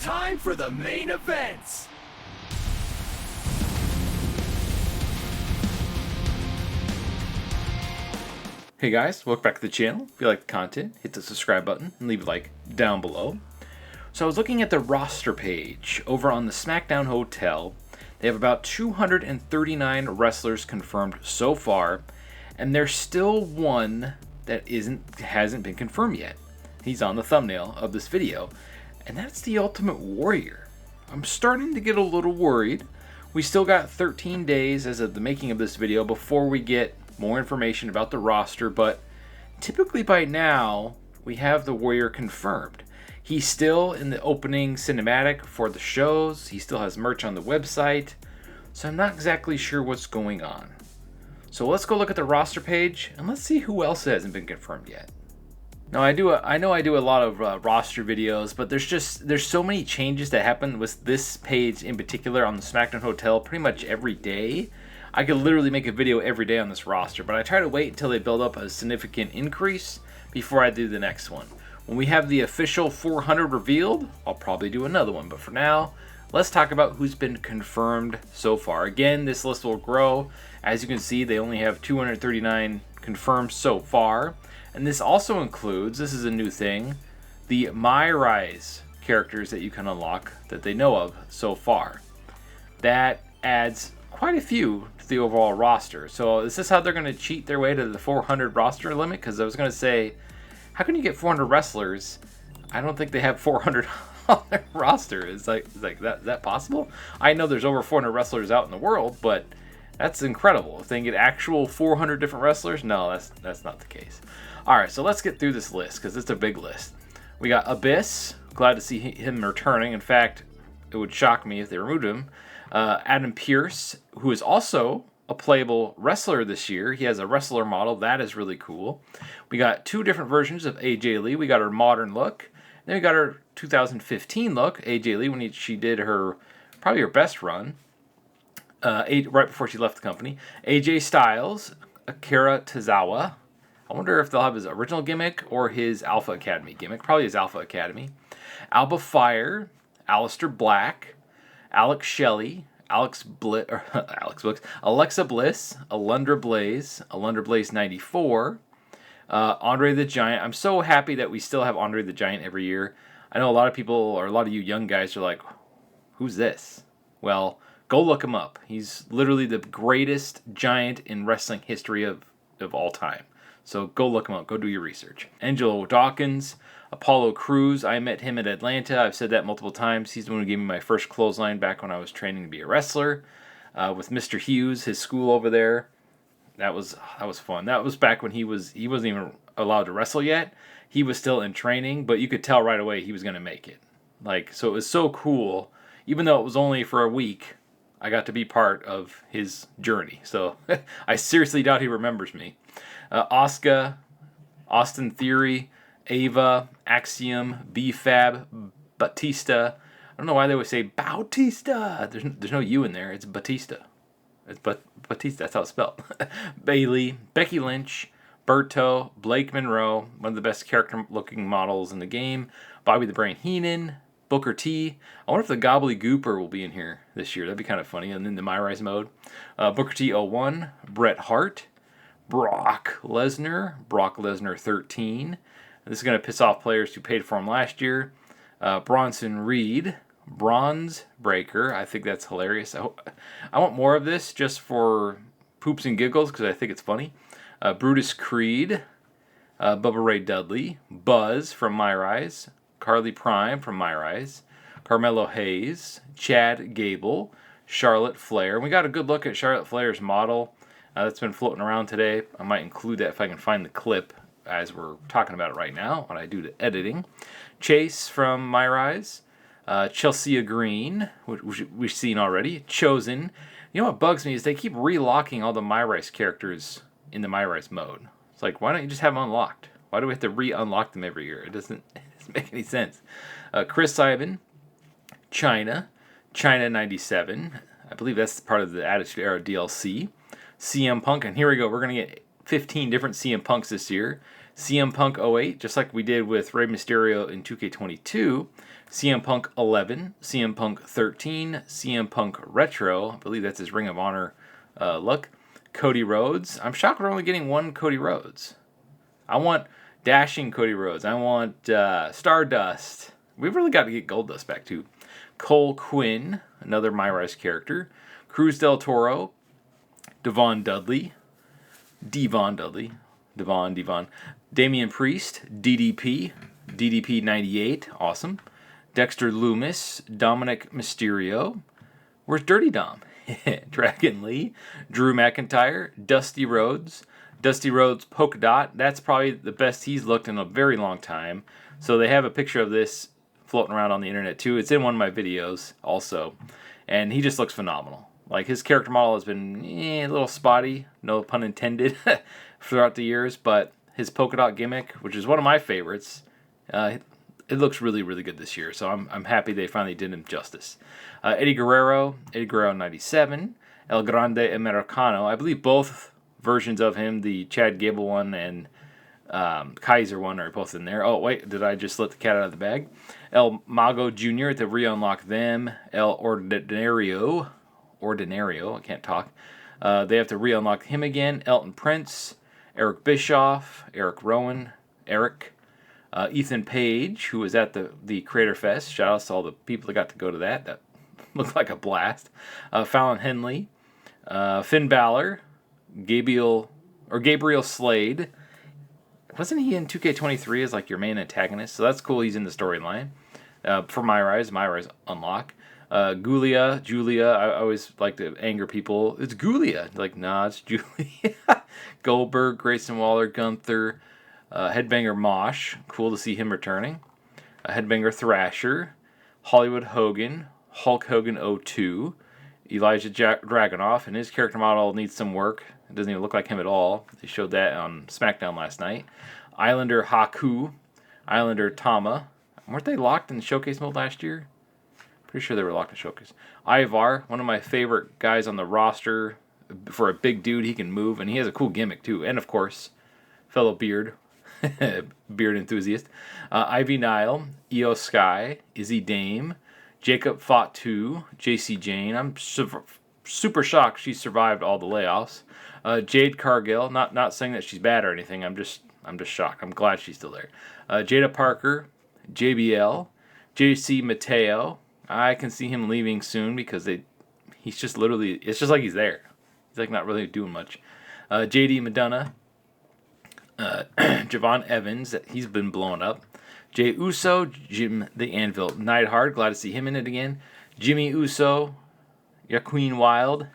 time for the main events. Hey guys, welcome back to the channel. If you like the content, hit the subscribe button and leave a like down below. So I was looking at the roster page over on the SmackDown Hotel. They have about 239 wrestlers confirmed so far, and there's still one that hasn't been confirmed yet. He's on the thumbnail of this video, and that's the Ultimate Warrior. I'm starting to get a little worried. We still got 13 days as of the making of this video before we get more information about the roster, but typically by now we have the Warrior confirmed. He's still in the opening cinematic for the shows. He still has merch on the website, so I'm not exactly sure what's going on. So let's go look at the roster page and let's see who else hasn't been confirmed yet. Now I know I do a lot of roster videos, but there's so many changes that happen with this page in particular on the SmackDown Hotel pretty much every day. I could literally make a video every day on this roster, but I try to wait until they build up a significant increase before I do the next one. When we have the official 400 revealed, I'll probably do another one, but for now, let's talk about who's been confirmed so far. Again, this list will grow. As you can see, they only have 239 confirmed so far, and this also includes, this is a new thing, the MyRise characters that you can unlock that they know of so far. That adds quite a few to the overall roster. So is this how they're going to cheat their way to the 400 roster limit? Because I was going to say, how can you get 400 wrestlers? I don't think they have 400 on their roster. It's like that possible? I know there's over 400 wrestlers out in the world, but that's incredible. If they can get actual 400 different wrestlers, no, that's not the case. All right, so let's get through this list because it's a big list. We got Abyss. Glad to see him returning. In fact, it would shock me if they removed him. Adam Pearce, who is also a playable wrestler this year. He has a wrestler model. That is really cool. We got two different versions of AJ Lee. We got her modern look. Then we got her 2015 look, AJ Lee, when she did probably her best run, right before she left the company. AJ Styles, Akira Tozawa. I wonder if they'll have his original gimmick or his Alpha Academy gimmick. Probably his Alpha Academy. Alba Fire, Aleister Black, Alex Shelley, Alexa Bliss, Alundra Blaze 94, Andre the Giant. I'm so happy that we still have Andre the Giant every year. I know a lot of people, or a lot of you young guys are like, who's this? Well, go look him up. He's literally the greatest giant in wrestling history of all time. So go look him up. Go do your research. Angelo Dawkins, Apollo Crews. I met him at Atlanta. I've said that multiple times. He's the one who gave me my first clothesline back when I was training to be a wrestler. With Mr. Hughes, his school over there. That was fun. That was back when he wasn't even allowed to wrestle yet. He was still in training, but you could tell right away he was going to make it. So it was so cool. Even though it was only for a week, I got to be part of his journey. So I seriously doubt he remembers me. Asuka, Austin Theory, Ava, Axiom, B-Fab, Batista. I don't know why they would say Bautista. There's no U in there. It's Batista. It's Batista. That's how it's spelled. Bailey, Becky Lynch, Berto, Blake Monroe, one of the best character-looking models in the game. Bobby the Brain Heenan, Booker T. I wonder if the Gobbledygooper will be in here this year. That'd be kind of funny. And then the MyRise mode. Booker T 01, Bret Hart, Brock Lesnar 13. This is going to piss off players who paid for him last year. Bronson Reed, Bronze Breaker. I think that's hilarious. I want more of this just for poops and giggles because I think it's funny. Brutus Creed, Bubba Ray Dudley, Buzz from MyRise, Carly Prime from MyRise, Carmelo Hayes, Chad Gable, Charlotte Flair. And we got a good look at Charlotte Flair's model that's been floating around today. I might include that if I can find the clip as we're talking about it right now when I do the editing. Chase from MyRise, Chelsea Green, which we've seen already, Chosen. You know what bugs me is they keep relocking all the MyRise characters in the MyRise mode. It's like, why don't you just have them unlocked? Why do we have to re-unlock them every year? It doesn't make any sense. Chris Ivan, China 97. I believe that's part of the Attitude Era DLC. CM Punk, and here we go. We're going to get 15 different CM Punks this year. CM Punk 08, just like we did with Rey Mysterio in 2K22. CM Punk 11, CM Punk 13, CM Punk Retro, I believe that's his Ring of Honor look. Cody Rhodes. I'm shocked we're only getting one Cody Rhodes. I want Dashing Cody Rhodes. I want Stardust. We've really got to get Goldust back too. Cole Quinn, another MyRise character. Cruz del Toro. Devon Dudley. Damian Priest. DDP 98. Awesome. Dexter Loomis. Dominic Mysterio. Where's Dirty Dom? Dragon Lee. Drew McIntyre. Dusty Rhodes Polka Dot. That's probably the best he's looked in a very long time. So they have a picture of this floating around on the internet too. It's in one of my videos also. And he just looks phenomenal. Like, his character model has been a little spotty, no pun intended, throughout the years. But his polka dot gimmick, which is one of my favorites, it looks really, really good this year. So I'm happy they finally did him justice. Eddie Guerrero 97. El Grande Americano. I believe both versions of him, the Chad Gable one and Kaiser one, are both in there. Oh, wait, did I just let the cat out of the bag? El Mago Jr. to re-unlock them. El Ordinario, I can't talk. They have to re-unlock him again. Elton Prince, Eric Bischoff, Eric Rowan, Ethan Page, who was at the Creator Fest. Shout out to all the people that got to go to that. That looked like a blast. Fallon Henley, Finn Balor, Gabriel Slade. Wasn't he in 2K23 as like your main antagonist? So that's cool. He's in the storyline. For MyRise Unlock. Julia. I always like to anger people. It's Gulia. Like, nah, it's Julia. Goldberg, Grayson Waller, Gunther, Headbanger Mosh. Cool to see him returning. Headbanger Thrasher, Hollywood Hogan, Hulk Hogan 02, Elijah Dragunov, and his character model needs some work. It doesn't even look like him at all. They showed that on SmackDown last night. Islander Haku, Islander Tama. Weren't they locked in Showcase mode last year? Pretty sure they were locked in Showcase. Ivar, one of my favorite guys on the roster. For a big dude, he can move, and he has a cool gimmick too. And of course, fellow beard enthusiast. Ivy Nile, Io Sky, Izzy Dame, Jacob Fatu, JC Jane. I'm super shocked she survived all the layoffs. Jade Cargill, not saying that she's bad or anything. I'm just shocked. I'm glad she's still there. Jada Parker, JBL, JC Mateo. I can see him leaving soon because he's just literally, it's just like he's there. He's like not really doing much. JD Madonna, Javon Evans, he's been blowing up. Jay Uso, Jim the Anvil Neidhart, glad to see him in it again. Jimmy Uso, Joaquin Wild,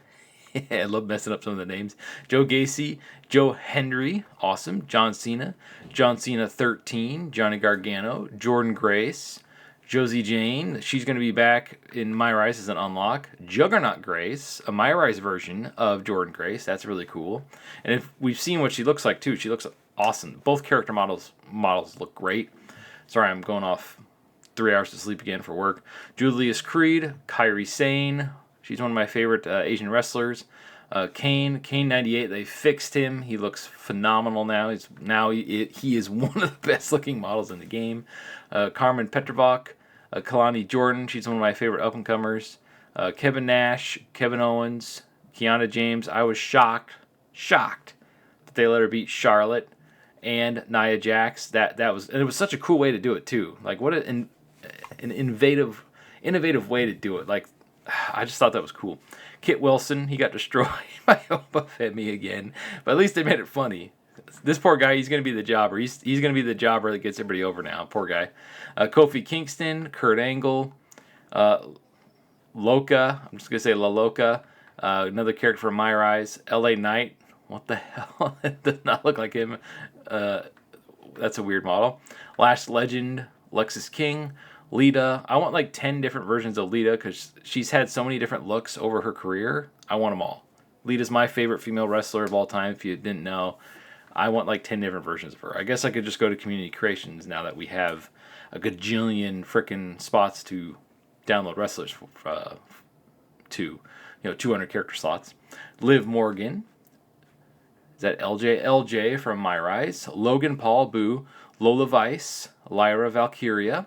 I love messing up some of the names. Joe Gacy, Joe Hendry, awesome. John Cena 13, Johnny Gargano, Jordan Grace, Josie Jane, she's going to be back in MyRise as an unlock. Juggernaut Grace, a MyRise version of Jordan Grace, that's really cool. And if we've seen what she looks like too, she looks awesome. Both character models look great. Sorry, I'm going off 3 hours to sleep again for work. Julius Creed, Kairi Sane. She's one of my favorite Asian wrestlers. Kane 98. They fixed him. He looks phenomenal now. He is one of the best looking models in the game. Carmen Petrovak, Kalani Jordan. She's one of my favorite up and comers. Kevin Nash, Kevin Owens, Kiana James. I was shocked that they let her beat Charlotte and Nia Jax. It was such a cool way to do it too. Like, what an innovative way to do it. Like, I just thought that was cool. Kit Wilson, he got destroyed by Oba Femi again, but at least they made it funny. This poor guy, he's going to be the jobber. He's going to be the jobber that gets everybody over now. Poor guy. Kofi Kingston, Kurt Angle, Loca. I'm just going to say La Loca. Another character from MyRise. LA Knight. What the hell? It does not look like him. That's a weird model. Lash Legend, Lexus King, Lita. I want like 10 different versions of Lita because she's had so many different looks over her career. I want them all. Lita's my favorite female wrestler of all time, if you didn't know. I want like 10 different versions of her. I guess I could just go to Community Creations now that we have a gajillion frickin' spots to download wrestlers to 200 character slots. Liv Morgan. Is that LJ from MyRise? Logan Paul, Boo. Lola Vice. Lyra Valkyria.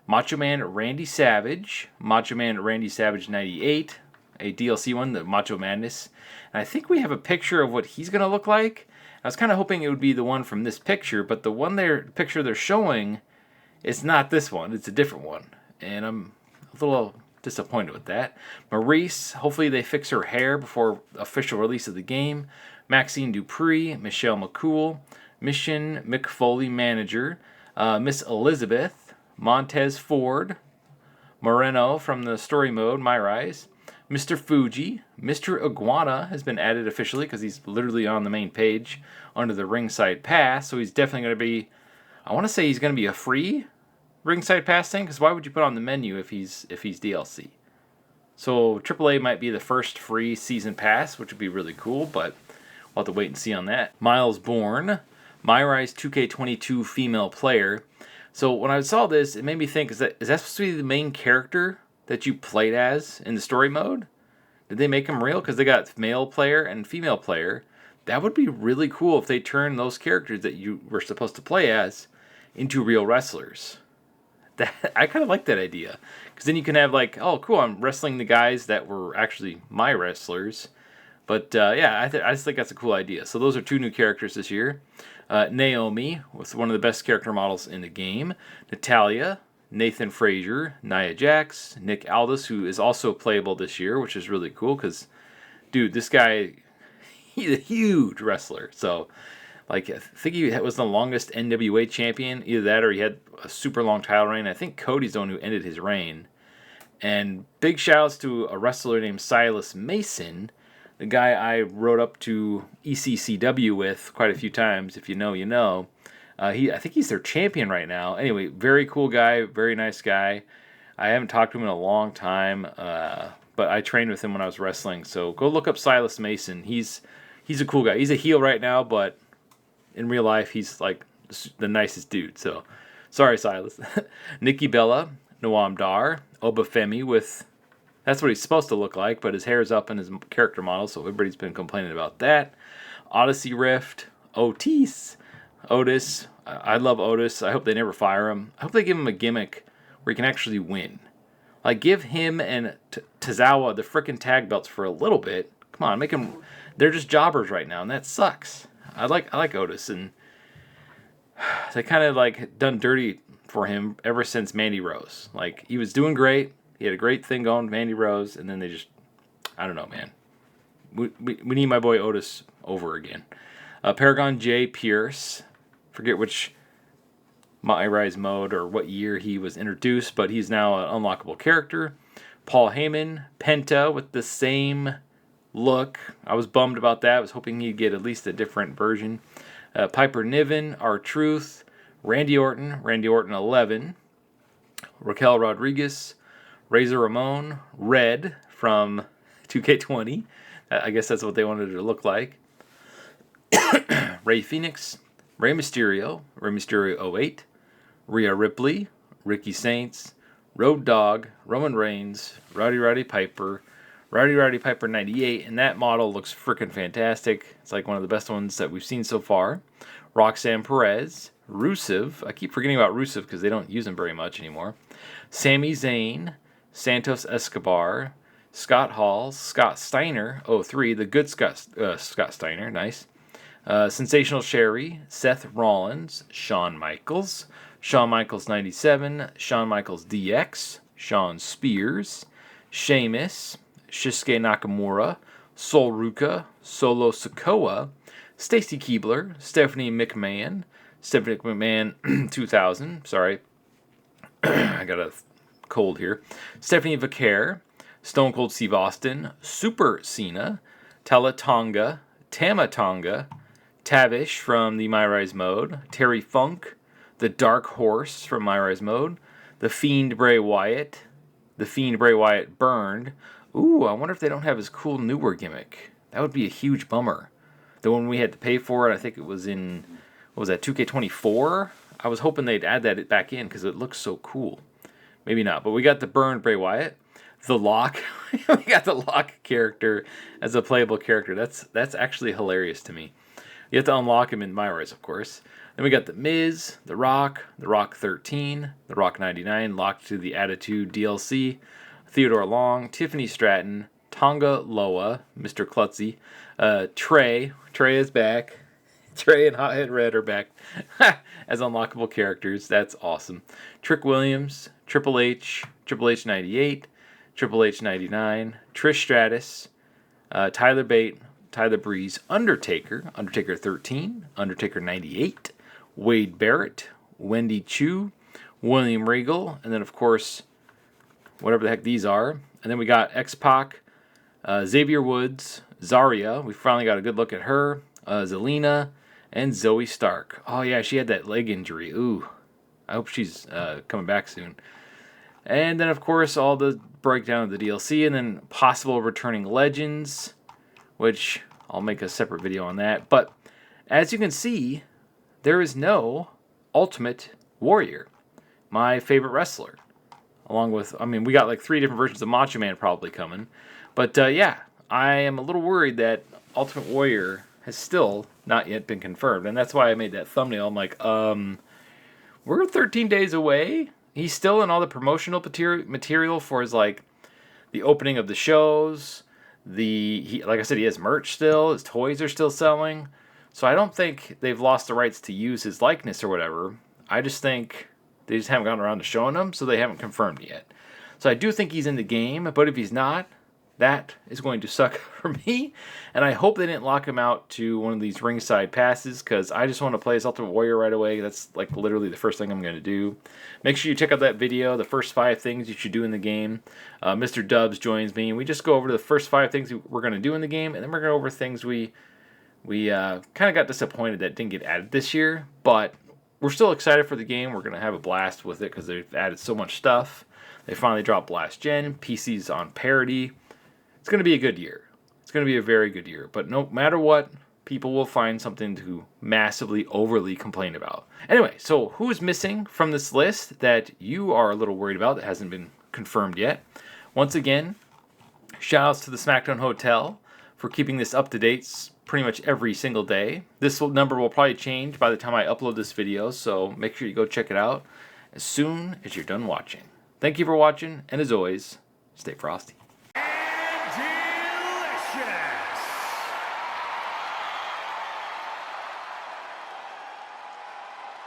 Macho Man Randy Savage, Macho Man Randy Savage 98, a DLC one, the Macho Madness. And I think we have a picture of what he's going to look like. I was kind of hoping it would be the one from this picture, but the picture they're showing is not this one. It's a different one. And I'm a little disappointed with that. Maurice, hopefully they fix her hair before official release of the game. Maxine Dupree, Michelle McCool, Mission McFoley Manager, Miss Elizabeth, Montez Ford, Moreno from the story mode, MyRise, Mr. Fuji, Mr. Iguana has been added officially because he's literally on the main page under the ringside pass, so he's definitely going to be, I want to say he's going to be a free ringside pass thing, because why would you put on the menu if he's DLC? So AAA might be the first free season pass, which would be really cool, but we'll have to wait and see on that. Miles Bourne, MyRise 2K22 female player. So when I saw this, it made me think, is that supposed to be the main character that you played as in the story mode? Did they make them real? Because they got male player and female player. That would be really cool if they turned those characters that you were supposed to play as into real wrestlers. I kind of like that idea. Because then you can have like, oh cool, I'm wrestling the guys that were actually my wrestlers. But yeah, I just think that's a cool idea. So those are 2 new characters this year. Naomi, was one of the best character models in the game. Natalia, Nathan Frazier, Nia Jax, Nick Aldis, who is also playable this year, which is really cool because, dude, this guy, he's a huge wrestler. So, like, I think he was the longest NWA champion. Either that or he had a super long title reign. I think Cody's the one who ended his reign. And big shouts to a wrestler named Silas Mason, the guy I rode up to ECCW with quite a few times. If you know, you know. I think he's their champion right now. Anyway, very cool guy, very nice guy. I haven't talked to him in a long time, but I trained with him when I was wrestling. So go look up Silas Mason. He's a cool guy. He's a heel right now, but in real life, he's like the nicest dude. So sorry, Silas. Nikki Bella, Noam Dar, Obafemi with... That's what he's supposed to look like, but his hair's up in his character model, so everybody's been complaining about that. Odyssey Rift, Otis, I love Otis. I hope they never fire him. I hope they give him a gimmick where he can actually win. Like, give him and Tozawa the frickin' tag belts for a little bit. Come on, make them... They're just jobbers right now, and that sucks. I like Otis, and they kind of, like, done dirty for him ever since Mandy Rose. Like, he was doing great. He had a great thing going with Mandy Rose, and then they just... I don't know, man. We need my boy Otis over again. Paragon J. Pierce... Forget which MyRise mode or what year he was introduced, but he's now an unlockable character. Paul Heyman, Penta with the same look. I was bummed about that. I was hoping he'd get at least a different version. Piper Niven, R-Truth, Randy Orton 11, Raquel Rodriguez, Razor Ramon, Red from 2K20. I guess that's what they wanted it to look like. Rey Fenix, Rey Mysterio 08, Rhea Ripley, Ricky Saints, Road Dogg, Roman Reigns, Rowdy Piper 98, and that model looks freaking fantastic. It's like one of the best ones that we've seen so far. Roxanne Perez, Rusev, I keep forgetting about Rusev because they don't use him very much anymore. Sami Zayn, Santos Escobar, Scott Hall, Scott Steiner, 03, the good Scott Steiner, nice. Sensational Sherry, Seth Rollins, Shawn Michaels 97, Shawn Michaels DX, Shawn Spears, Sheamus, Shinsuke Nakamura, Sol Ruka, Solo Sikoa, Stacy Keibler, Stephanie McMahon 2000, sorry, I got a cold here, Stephanie Vaquer, Stone Cold Steve Austin, Super Cena, Tama Tonga, Tavish from the MyRise mode, Terry Funk, the Dark Horse from MyRise mode, The Fiend Bray Wyatt burned. Ooh, I wonder if they don't have his cool newer gimmick. That would be a huge bummer. The one we had to pay for it, I think it was in, what was that, 2K24? I was hoping they'd add that back in because it looks so cool. Maybe not, but we got the burned Bray Wyatt. The Lock. We got the Lock character as a playable character. That's actually hilarious to me. You have to unlock him in MyRise, of course. Then we got The Miz, The Rock 13, The Rock 99, locked to the Attitude DLC, Theodore Long, Tiffany Stratton, Tonga Loa, Mr. Klutzy, Trey is back. Trey and Hothead Red are back as unlockable characters. That's awesome. Trick Williams, Triple H 98, Triple H 99, Trish Stratus, Tyler Bate, Tyler Breeze, Undertaker 13, Undertaker 98, Wade Barrett, Wendy Chu, William Regal, and then of course, whatever the heck these are. And then we got X-Pac, Xavier Woods, Zarya. We finally got a good look at her. Zelina, and Zoe Stark. Oh yeah, she had that leg injury. Ooh, I hope she's coming back soon. And then of course all the breakdown of the DLC, and then possible returning legends, which I'll make a separate video on that. But as you can see, there is no Ultimate Warrior, my favorite wrestler. Along with, I mean, we got like 3 different versions of Macho Man probably coming. But yeah, I am a little worried that Ultimate Warrior has still not yet been confirmed. And that's why I made that thumbnail. I'm like, we're 13 days away. He's still in all the promotional material for his, like, the opening of the shows. Like I said, he has merch still. His toys are still selling. So I don't think they've lost the rights to use his likeness or whatever. I just think they just haven't gotten around to showing him, so they haven't confirmed yet. So I do think he's in the game, but if he's not, that is going to suck for me. And I hope they didn't lock him out to one of these ringside passes, because I just want to play as Ultimate Warrior right away. That's like literally the first thing I'm going to do. Make sure you check out that video, the first 5 things you should do in the game. Mr. Dubs joins me, and we just go over the first 5 things we're going to do in the game, and then we're going to go over things we kind of got disappointed that didn't get added this year, but we're still excited for the game. We're going to have a blast with it because they've added so much stuff. They finally dropped Last Gen, PC's on parity. It's going to be a good year. It's going to be a very good year. But no matter what, people will find something to massively, overly complain about. Anyway, so who is missing from this list that you are a little worried about that hasn't been confirmed yet? Once again, shout outs to the SmackDown Hotel for keeping this up to date pretty much every single day. This number will probably change by the time I upload this video, so make sure you go check it out as soon as you're done watching. Thank you for watching, and as always, stay frosty.